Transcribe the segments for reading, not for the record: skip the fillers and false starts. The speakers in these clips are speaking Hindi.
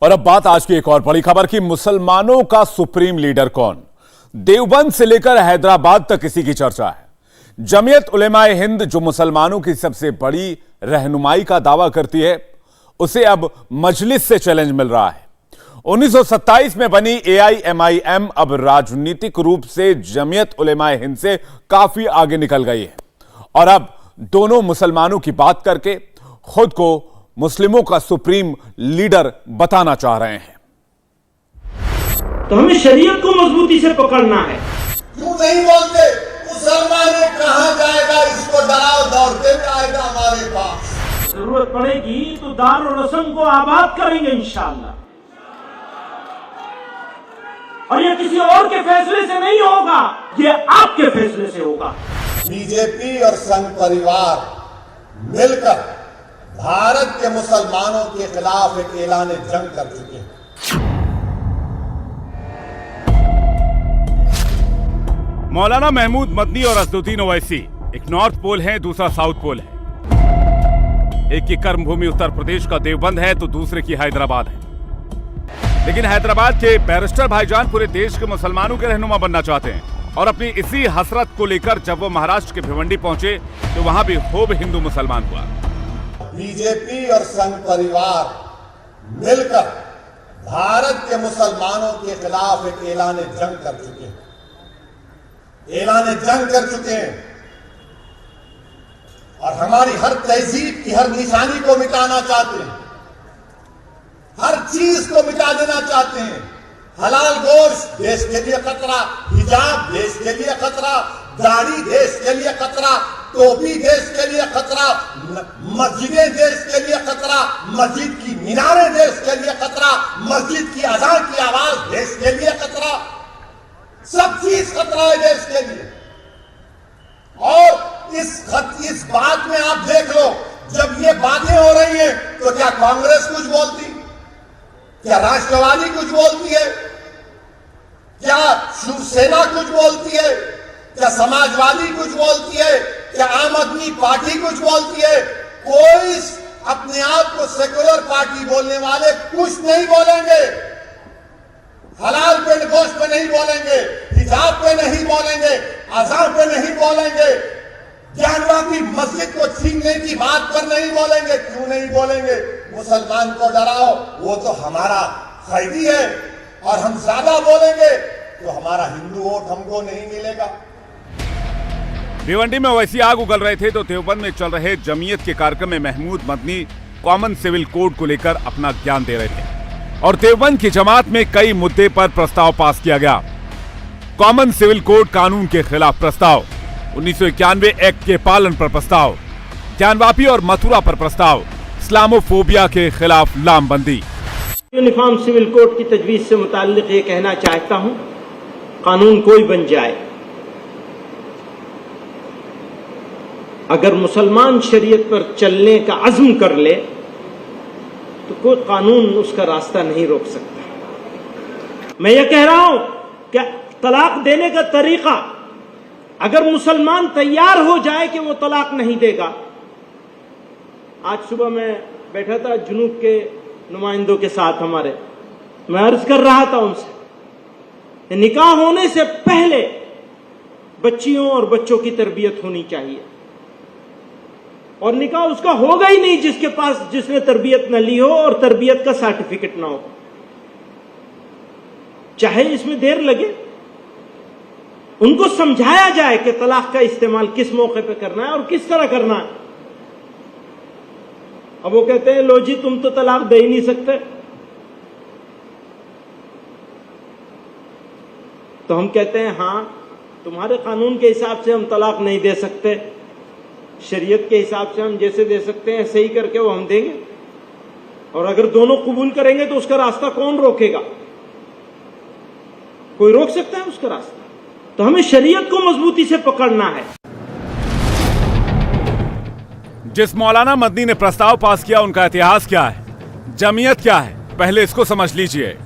और अब बात आज की एक और बड़ी खबर की। मुसलमानों का सुप्रीम लीडर कौन? देवबंद से लेकर हैदराबाद तक इसी की चर्चा है। जमीयत उलेमाए हिंद जो मुसलमानों की सबसे बड़ी रहनुमाई का दावा करती है, उसे अब मजलिस से चैलेंज मिल रहा है। 1927 में बनी AIMIM अब राजनीतिक रूप से जमीयत उलेमाए हिंद से काफी आगे निकल गई है और अब दोनों मुसलमानों की बात करके खुद को मुस्लिमों का सुप्रीम लीडर बताना चाह रहे हैं। तो हमें शरीयत को मजबूती से पकड़ना है। क्यों नहीं बोलते? मुसलमान कहां जाएगा? इसको डराओ, दौड़ते में आएगा हमारे पास। जरूरत पड़ेगी तो दारुल रस्म को आबाद करेंगे इंशाअल्लाह, और ये किसी और के फैसले से नहीं होगा, ये आपके फैसले से होगा। बीजेपी और संघ परिवार मिलकर भारत के मुसलमानों के खिलाफ एक ऐलान जंग कर चुके हैं। मौलाना महमूद मदनी और असदुद्दीन ओवैसी एक नॉर्थ पोल है, दूसरा साउथ पोल है। एक की कर्मभूमि उत्तर प्रदेश का देवबंद है तो दूसरे की हैदराबाद है। लेकिन हैदराबाद के बैरिस्टर भाईजान पूरे देश के मुसलमानों के रहनुमा बनना चाहते हैं और अपनी इसी हसरत को लेकर जब वो महाराष्ट्र के भिवंडी पहुंचे तो वहां भी खूब हिंदू मुसलमान हुआ। बीजेपी और संघ परिवार मिलकर भारत के मुसलमानों के खिलाफ एक ऐलान जंग कर चुके हैं। ऐलान जंग कर चुके हैं और हमारी हर तहजीब की हर निशानी को मिटाना चाहते हैं, हर चीज को मिटा देना चाहते हैं। हलाल गोश्त देश के लिए खतरा, हिजाब देश के लिए खतरा, दाढ़ी देश के लिए खतरा, टोपी देश के लिए खतरा, मस्जिदें देश के लिए खतरा, मस्जिद की मीनारें देश के लिए खतरा, मस्जिद की अज़ान की आवाज देश के लिए खतरा, सब चीज खतरा है देश के लिए। और इस बात में आप देख लो, जब ये बातें हो रही हैं तो क्या कांग्रेस कुछ बोलती, क्या राष्ट्रवादी कुछ बोलती है, क्या शिवसेना कुछ बोलती है, क्या समाजवादी कुछ बोलती है, क्या आम आदमी पार्टी कुछ बोलती है? कोई अपने आप को सेक्युलर पार्टी बोलने वाले कुछ नहीं बोलेंगे। हलाल पे गोश्त पे नहीं बोलेंगे, हिजाब पे नहीं बोलेंगे, अज़ान पे नहीं बोलेंगे, ज्ञानवापी मस्जिद को छीनने की बात पर नहीं बोलेंगे। क्यों नहीं बोलेंगे? मुसलमान को डराओ, वो तो हमारा खैदी है, और हम ज्यादा बोलेंगे तो हमारा हिंदू वोट हमको नहीं मिलेगा। भिवंडी में वैसी आग उगल रहे थे तो देवबंद में चल रहे जमीयत के कार्यक्रम में Mahmood Madani common civil code को लेकर अपना ज्ञान दे रहे थे और देवबंद की जमात में कई मुद्दे पर प्रस्ताव पास किया गया। कॉमन सिविल कोड कानून के खिलाफ प्रस्ताव, 1991 एक्ट के पालन पर प्रस्ताव, ज्ञानवापी और मथुरा पर प्रस्ताव, इस्लामोफोबिया के खिलाफ लामबंदी। यूनिफॉर्म सिविल कोड की तजवीज से मुताल्लिक ये कहना चाहता हूं, कानून कोई बन जाए, अगर मुसलमान शरीयत पर चलने का अज़्म कर ले तो कोई कानून उसका रास्ता नहीं रोक सकता। मैं ये कह रहा हूं कि तलाक देने का तरीका, अगर मुसलमान तैयार हो जाए कि वो तलाक नहीं देगा। आज सुबह मैं बैठा था जुनूब के नुमाइंदों के साथ हमारे, मैं अर्ज कर रहा था उनसे, निकाह होने से पहले बच्चियों और बच्चों की तरबियत होनी चाहिए, और निकाह उसका होगा ही नहीं जिसके पास जिसने तरबियत न ली हो और तरबियत का सर्टिफिकेट ना हो, चाहे इसमें देर लगे। उनको समझाया जाए कि तलाक का इस्तेमाल किस मौके पे करना है और किस तरह करना है। अब वो कहते हैं लो जी तुम तो तलाक दे ही नहीं सकते, तो हम कहते हैं हाँ तुम्हारे कानून के हिसाब से हम तलाक नहीं दे सकते, शरीयत के हिसाब से हम जैसे दे सकते हैं सही करके वो हम देंगे, और अगर दोनों कबूल करेंगे तो उसका रास्ता कौन रोकेगा? कोई रोक सकता है उसका रास्ता? तो हमें शरीयत को मजबूती से पकड़ना है। जिस मौलाना मदनी ने प्रस्ताव पास किया उनका इतिहास क्या है, जमीयत क्या है, पहले इसको समझ लीजिए।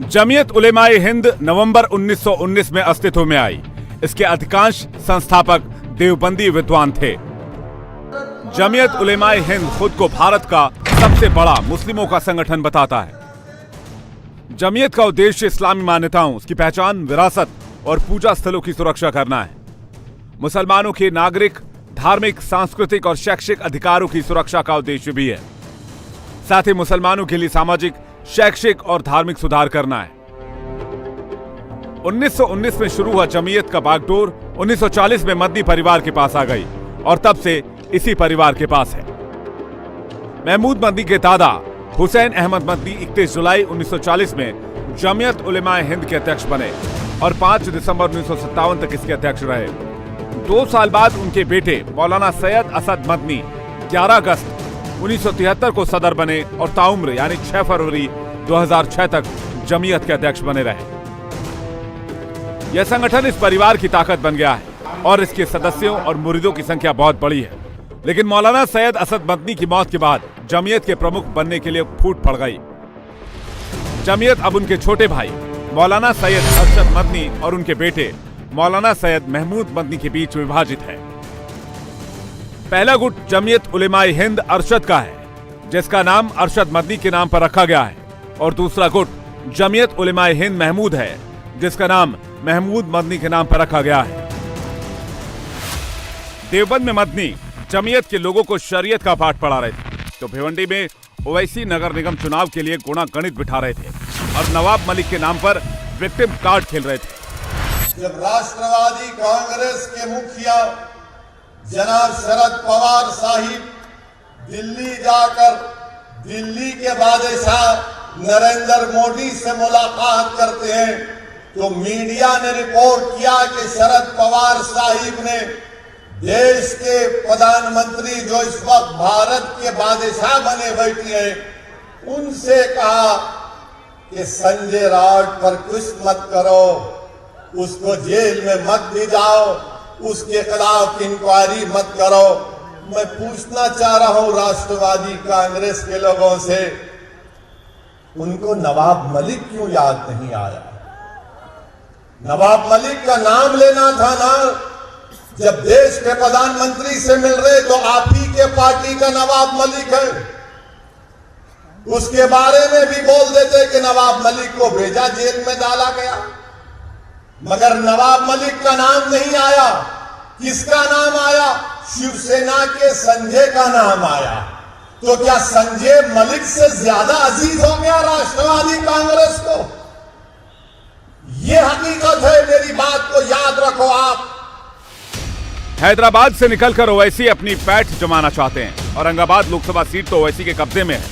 जमीयत उलेमाए हिंद नवंबर 1919 में अस्तित्व में आई। इसके अधिकांश संस्थापक देवबंदी विद्वान थे। जमीयत उलेमाए हिंद खुद को भारत का सबसे सबसे बड़ा मुस्लिमों का संगठन बताता है। जमीयत का उद्देश्य इस्लामी मान्यताओं, उसकी पहचान, विरासत और पूजा स्थलों की सुरक्षा करना है। मुसलमानों के नागरिक, धार्मिक, सांस्कृतिक और शैक्षिक अधिकारों की सुरक्षा का उद्देश्य भी है। साथ ही मुसलमानों के लिए सामाजिक, शैक्षिक और धार्मिक सुधार करना है। 1919 में शुरू हुआ जमीयत का बागडोर 1940 में मदनी परिवार के पास आ गई और तब से इसी परिवार के पास है। महमूद मदनी के दादा हुसैन अहमद मदनी 31 जुलाई 1940 में जमीयत उलेमाए हिंद के अध्यक्ष बने और 5 दिसंबर 1957 तक इसके अध्यक्ष रहे। 2 साल बाद उनके बेटे मौलाना सैयद असद मदनी 11 अगस्त 1973 को सदर बने और ताउम्र यानी 6 फरवरी 2006 तक जमीयत के अध्यक्ष बने रहे। यह संगठन इस परिवार की ताकत बन गया है और इसके सदस्यों और मुरीदों की संख्या बहुत बड़ी है। लेकिन मौलाना सैयद असद मदनी की मौत के बाद जमीयत के प्रमुख बनने के लिए फूट पड़ गई। जमीयत अब उनके छोटे भाई मौलाना सैयद अरशद मदनी और उनके बेटे मौलाना सैयद महमूद मदनी के बीच विभाजित है। पहला गुट जमीयत उलेमाए हिंद अरशद का है, जिसका नाम अरशद मदनी के नाम पर रखा गया है, और दूसरा गुट जमीयत उलेमाए हिंद महमूद है, जिसका नाम महमूद मदनी के नाम पर रखा गया है। देवबंद में मदनी जमीयत के लोगों को शरीयत का पाठ पढ़ा रहे थे, तो भिवंडी में ओवैसी नगर निगम चुनाव के लिए गुणा गणित बिठा रहे थे और नवाब मलिक के नाम पर विक्टिम कार्ड खेल रहे थे। जब राष्ट्रवादी कांग्रेस के मुखिया जनाब शरद पवार साहिब दिल्ली जाकर दिल्ली के बादशाह नरेंद्र मोदी से मुलाकात करते हैं, तो मीडिया ने रिपोर्ट किया कि शरद पवार साहिब ने देश के प्रधानमंत्री जो इस वक्त भारत के बादशाह बने बैठे हैं उनसे कहा कि संजय राउत पर कुछ मत करो, उसको जेल में मत ले जाओ, उसके खिलाफ इंक्वायरी मत करो। मैं पूछना चाह रहा हूं राष्ट्रवादी कांग्रेस के लोगों से, उनको नवाब मलिक क्यों याद नहीं आया? नवाब मलिक का नाम लेना था ना। जब देश के प्रधानमंत्री से मिल रहे तो आप ही के पार्टी का नवाब मलिक है, उसके बारे में भी बोल देते कि नवाब मलिक को भेजा, जेल में डाला गया, मगर नवाब मलिक का नाम नहीं आया। किसका नाम आया? शिवसेना के संजय का नाम आया। तो क्या संजय मलिक से ज्यादा अजीज हो गया राष्ट्रवादी कांग्रेस को? यह हकीकत है, मेरी बात को याद रखो आप। हैदराबाद से निकलकर ओवैसी अपनी पैठ जमाना चाहते हैं। औरंगाबाद लोकसभा सीट तो ओवैसी के कब्जे में है।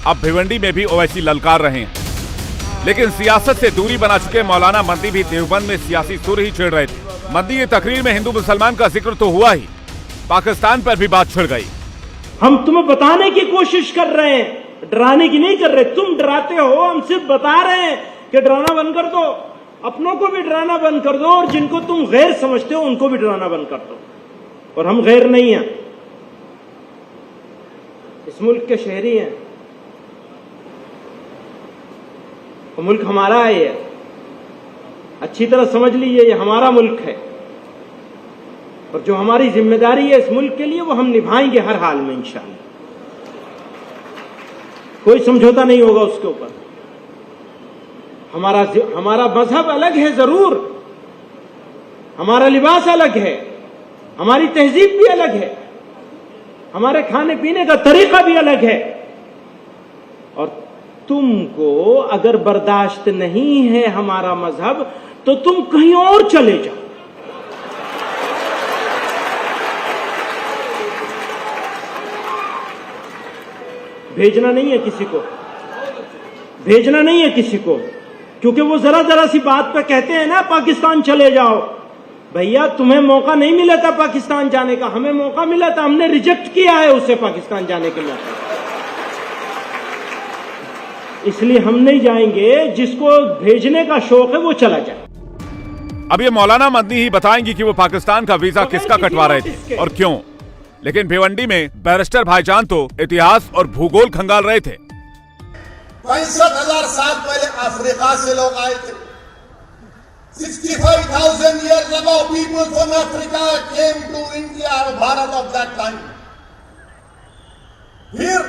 अब भिवंडी में भी ओवैसी ललकार रहे हैं। लेकिन सियासत से दूरी बना चुके मौलाना मदनी भी देवबंद में सियासी सुर ही छेड़ रहे थे। मदनी की तकरीर में हिंदू मुसलमान का जिक्र तो हुआ ही, पाकिस्तान पर भी बात छिड़ गई। हम तुम्हें बताने की कोशिश कर रहे हैं, डराने की नहीं कर रहे। तुम डराते हो, हम सिर्फ बता रहे हैं कि डराना बंद कर दो, अपनों को भी डराना बंद कर दो और जिनको तुम गैर समझते हो उनको भी डराना बंद कर दो। और हम गैर नहीं हैं, इस मुल्क के शहरी हैं। वो मुल्क हमारा है, ये अच्छी तरह समझ लीजिए, ये हमारा मुल्क है और जो हमारी जिम्मेदारी है इस मुल्क के लिए वो हम निभाएंगे हर हाल में इंशाअल्लाह। कोई समझौता नहीं होगा उसके ऊपर। हमारा मजहब अलग है जरूर, हमारा लिबास अलग है, हमारी तहजीब भी अलग है, हमारे खाने पीने का तरीका भी अलग है। और तुमको अगर बर्दाश्त नहीं है हमारा मजहब तो तुम कहीं और चले जाओ। भेजना नहीं है किसी को, भेजना नहीं है किसी को, क्योंकि वो जरा जरा सी बात पे कहते हैं ना पाकिस्तान चले जाओ। भैया तुम्हें मौका नहीं मिला था पाकिस्तान जाने का, हमें मौका मिला था, हमने रिजेक्ट किया है उसे पाकिस्तान जाने के मौके। इसलिए हम नहीं जाएंगे, जिसको भेजने का शौक है वो चला जाए। अब ये मौलाना मदनी ही बताएंगी कि वो पाकिस्तान का वीजा किसका कटवा रहे थे और क्यों। लेकिन भिवंडी में बैरिस्टर भाईजान तो इतिहास और भूगोल खंगाल रहे थे। 65,000 साल पहले अफ्रीका से लोग आए थे। 65,000 years ago people from Africa came to India or Bharat of that time. फिर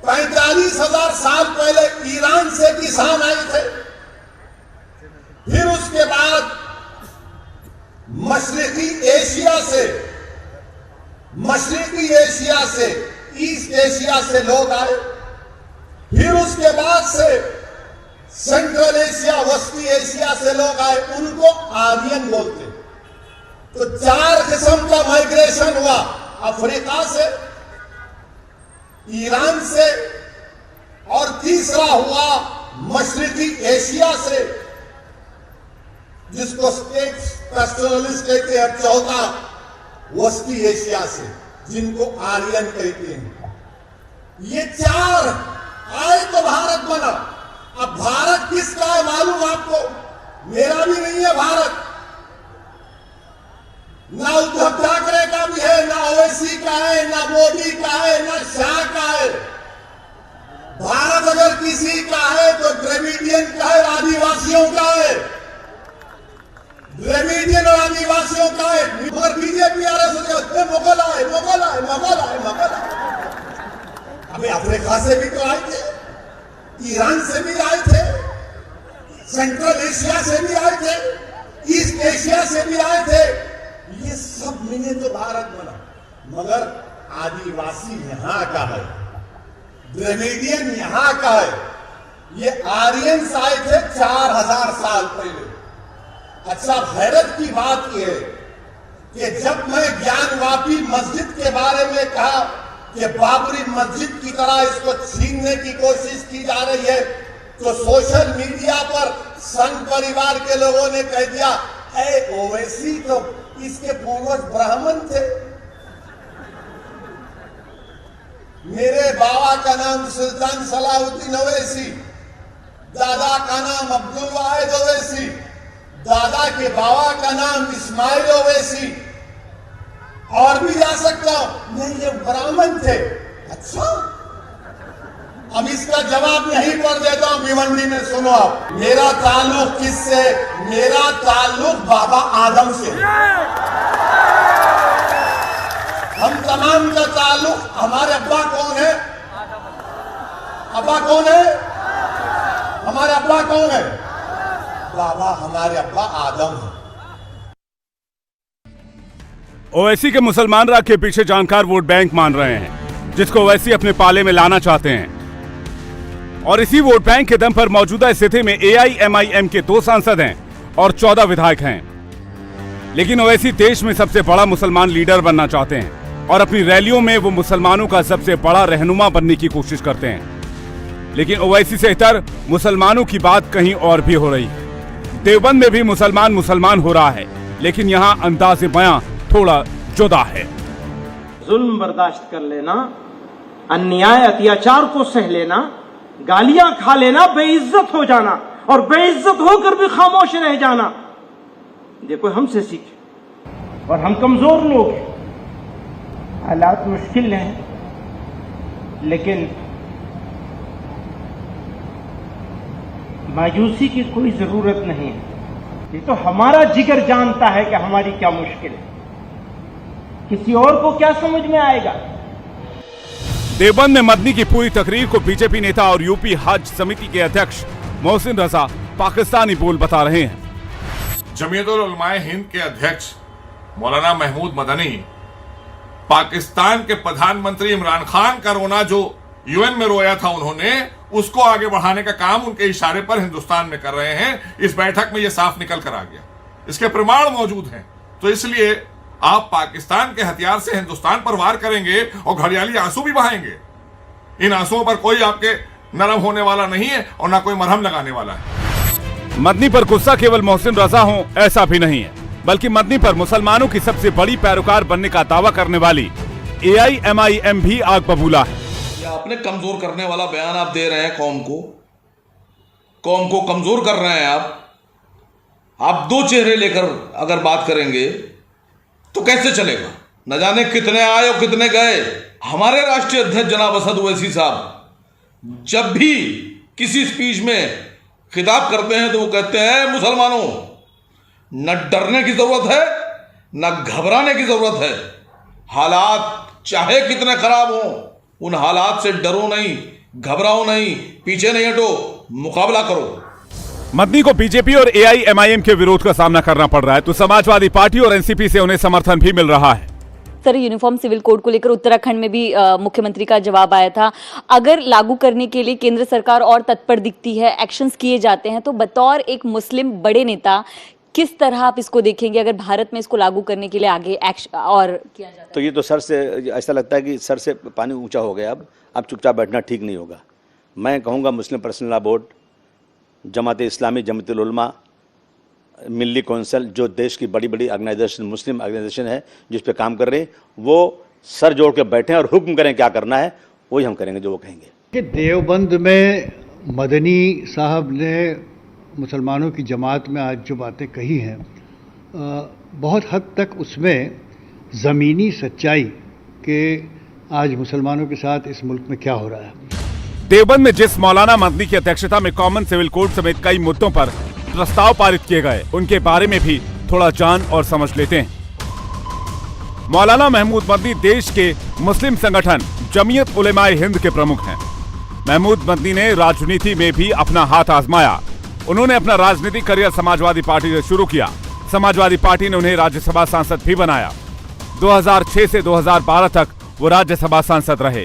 45,000 साल पहले ईरान से किसान आए थे। फिर उसके बाद मशरिकी एशिया से ईस्ट एशिया से लोग आए। फिर उसके बाद से सेंट्रल एशिया, वस्ती एशिया से लोग आए, उनको आर्यन बोलते। तो 4 किस्म का माइग्रेशन हुआ, अफ्रीका से, ईरान से, और तीसरा हुआ मशरिकी एशिया से, जिसको स्टेट पैस्टोरलिस्ट कहते हैं। चौथा वस्ती एशिया से, जिनको आर्यन कहते हैं। ये 4 आए तो भारत बना। अब भारत किसका है मालूम आपको? मेरा भी नहीं है भारत, ना उद्धव ठाकरे का भी है, ना ओवैसी का है, ना मोदी का है, ना शाह का है। भारत अगर किसी का है तो द्रविडियन का है, आदिवासियों का है। द्रविडियन और आदिवासियों का है। मगर बीजेपी आ रहे मुगल आए। अबे अफ्रीका से भी तो आए थे, ईरान से भी आए थे, सेंट्रल एशिया से भी आए थे, ईस्ट एशिया से भी आए थे। ये सब मिले तो भारत बना। मगर आदिवासी यहां का है, द्रविडियन यहां का है। ये आर्यंस आए थे 4000 साल पहले। अच्छा, हैरत की बात यह है कि जब मैं ज्ञानवापी मस्जिद के बारे में कहा कि बाबरी मस्जिद की तरह इसको छीनने की कोशिश की जा रही है, तो सोशल मीडिया पर संघ परिवार के लोगों ने कह दिया, ओवैसी तो इसके पूर्वज ब्राह्मण थे। मेरे बाबा का नाम सुल्तान सलाहुद्दीन ओवैसी, दादा का नाम अब्दुल वाहिद ओवैसी, दादा के बाबा का नाम इस्माइल ओवैसी, और भी जा सकता हूं। नहीं, ये ब्राह्मण थे। अच्छा, अब इसका जवाब यहीं पर देता हूं भिवंडी में। सुनो आप, मेरा ताल्लुक किससे? मेरा ताल्लुक बाबा आदम से। हम तमाम का ताल्लुक, हमारे अब्बा कौन है? अब्बा कौन है? हमारे अब्बा कौन है? बाबा, हमारे अब्बा आदम है। ओवैसी के मुसलमान राग के पीछे जानकार वोट बैंक मान रहे हैं, जिसको ओवैसी अपने पाले में लाना चाहते हैं। और इसी वोट बैंक के दम पर मौजूदा स्थिति में AIMIM के 2 सांसद हैं और 14 विधायक हैं। लेकिन ओवैसी देश में सबसे बड़ा मुसलमान लीडर बनना चाहते हैं और अपनी रैलियों में वो मुसलमानों का सबसे बड़ा रहनुमा बनने की कोशिश करते हैं। लेकिन ओवैसी से इतर मुसलमानों की बात कहीं और भी हो रही है। देवबंद में भी मुसलमान हो रहा है, लेकिन यहाँ अंदाज़े बयां थोड़ा जुदा है। जुल्म बर्दाश्त कर लेना, अन्याय अत्याचार को सह लेना, गालियां खा लेना, बेइज्जत हो जाना और बेइज्जत होकर भी खामोश रह जाना, देखो हमसे सीखे। और हम कमजोर लोग हैं, हालात मुश्किल हैं, लेकिन मायूसी की कोई जरूरत नहीं है। ये तो हमारा जिगर जानता है कि हमारी क्या मुश्किल है, किसी और को क्या समझ में आएगा। देवबंद में मदनी की पूरी तकरीर को बीजेपी नेता और यूपी हज समिति के अध्यक्ष मोहसिन रजा पाकिस्तानी बोल बता रहे हैं। जमीयत उलमाए हिंद के अध्यक्ष मौलाना महमूद मदनी पाकिस्तान के प्रधानमंत्री इमरान खान का रोना जो UN में रोया था उन्होंने, उसको आगे बढ़ाने का काम उनके इशारे पर हिंदुस्तान में कर रहे हैं। इस बैठक में यह साफ निकल कर आ गया, इसके प्रमाण मौजूद हैं। तो इसलिए आप पाकिस्तान के हथियार से हिंदुस्तान पर वार करेंगे और घड़ियाली आंसू भी बहाएंगे। इन आंसुओं पर कोई आपके नरम होने वाला नहीं है और ना कोई मरहम लगाने वाला है। मदनी पर गुस्सा केवल मोहसिन रजा हो ऐसा भी नहीं है, बल्कि मदनी पर मुसलमानों की सबसे बड़ी पैरोकार बनने का दावा करने वाली AIMIM भी आग बबूला है। आपने कमजोर करने वाला बयान आप दे रहे हैं, कौम को कमजोर कर रहे हैं आप 2 चेहरे लेकर अगर बात करेंगे तो कैसे चलेगा? न जाने कितने आए और कितने गए। हमारे राष्ट्रीय अध्यक्ष जनाब असद ओवैसी साहब जब भी किसी स्पीच में खिताब करते हैं तो वो कहते हैं, मुसलमानों, न डरने की जरूरत है न घबराने की जरूरत है। हालात चाहे कितने खराब हों, उन हालात से डरो नहीं, घबराओ नहीं, पीछे नहीं हटो, मुकाबला करो। मदनी को बीजेपी और एआईएमआईएम के विरोध का सामना करना पड़ रहा है, तो समाजवादी पार्टी और एनसीपी से उन्हें समर्थन भी मिल रहा है। सर, यूनिफॉर्म सिविल कोड को लेकर उत्तराखंड में भी मुख्यमंत्री का जवाब आया था। अगर लागू करने के लिए केंद्र सरकार और तत्पर दिखती है, एक्शंस किए जाते हैं, तो बतौर एक मुस्लिम बड़े नेता किस तरह आप इसको देखेंगे अगर भारत में इसको लागू करने के लिए आगे एक्शन और किया जाता है? तो ये तो सर से ऐसा लगता है कि सर से पानी ऊंचा हो गया। अब चुपचाप बैठना ठीक नहीं होगा। मैं कहूँगा मुस्लिम personal law board, Jamaat Islami, जमात उलमा, मिल्ली कौंसिल, जो देश की बड़ी बड़ी ऑर्गेनाइजेशन, मुस्लिम ऑर्गेनाइजेशन है जिस पे काम कर रहे हैं, वो सर जोड़ के बैठें और हुक्म करें क्या करना है, वही हम करेंगे जो वो कहेंगे। कि देवबंद में मदनी साहब ने मुसलमानों की जमात में आज जो बातें कही हैं, बहुत हद तक उसमें ज़मीनी सच्चाई के आज मुसलमानों के साथ इस मुल्क में क्या हो रहा है। देवबंद में जिस मौलाना मदनी की अध्यक्षता में कॉमन सिविल कोड समेत कई मुद्दों पर प्रस्ताव पारित किए गए, उनके बारे में भी थोड़ा जान और समझ लेते हैं। मौलाना महमूद मदनी देश के मुस्लिम संगठन जमीयत उलेमाए हिंद के प्रमुख हैं। महमूद मदनी ने राजनीति में भी अपना हाथ आजमाया। उन्होंने अपना राजनीतिक करियर समाजवादी पार्टी से शुरू किया। समाजवादी पार्टी ने उन्हें राज्यसभा सांसद भी बनाया। 2006 से 2012 तक वो राज्यसभा सांसद रहे।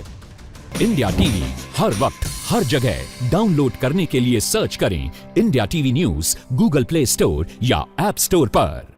इंडिया टीवी हर वक्त हर जगह डाउनलोड करने के लिए सर्च करें India TV news Google play store या ऐप स्टोर पर।